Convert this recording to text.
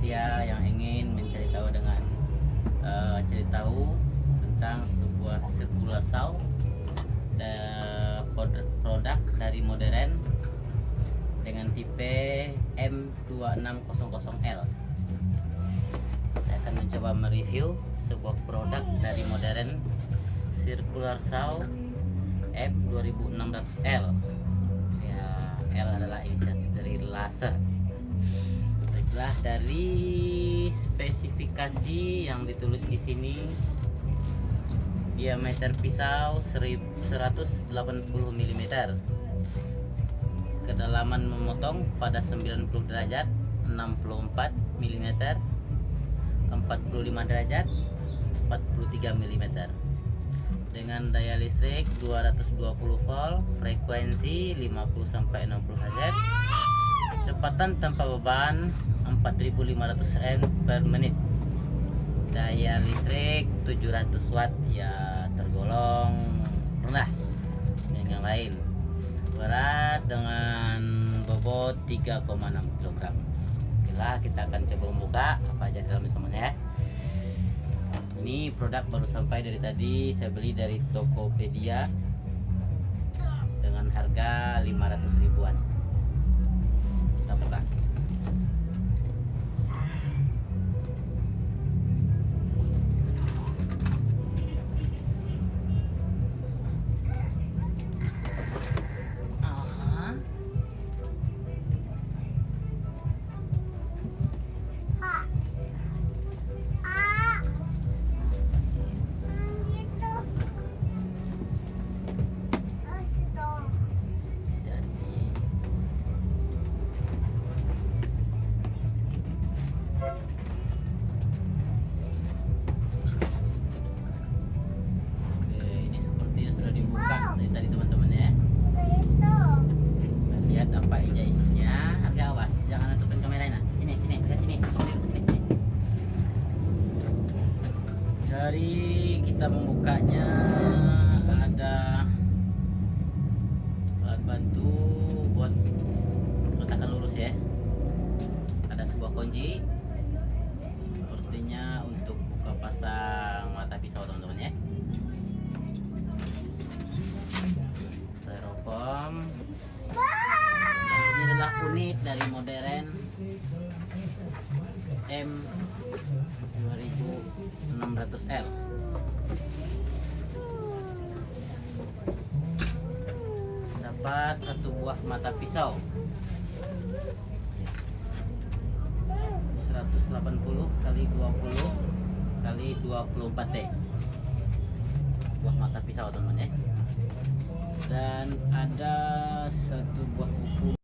setia yang ingin mencari tahu dengan cari tahu tentang sebuah circular saw produk dari modern dengan tipe M2600L. Saya akan mencoba mereview sebuah produk dari modern circular saw M2600L. Ya, L adalah inisiatif dari laser. Baiklah, dari spesifikasi yang ditulis di sini, diameter pisau 180 mm, kedalaman memotong pada 90 derajat 64 mm, 45 derajat 43 mm, dengan daya listrik 220 volt, frekuensi 50-60 Hz, kecepatan tanpa beban 4500 Rpm per menit, daya listrik 700 watt, ya tergolong rendah dengan yang lain. Berat dengan bobot 3,6 kg. Oke, kita akan coba membuka apa aja dalamnya semuanya ya. Ini produk baru sampai dari tadi, saya beli dari Tokopedia dengan harga 500 ribuan. Kita buka. Tadi teman-teman ya, lihat apa aja isinya. Harga, awas jangan nutupin kameranya. Sini lihat sini. Dari kita membukanya ada alat bantu buat letakkan lurus ya. Ada sebuah kunci sepertinya untuk buka pasang mata pisau teman-teman ya. Ini adalah unit dari modern M2600L. Dapat satu buah mata pisau 180 kali 20 kali 24 T, buah mata pisau teman-teman ya. Dan ada satu buah buku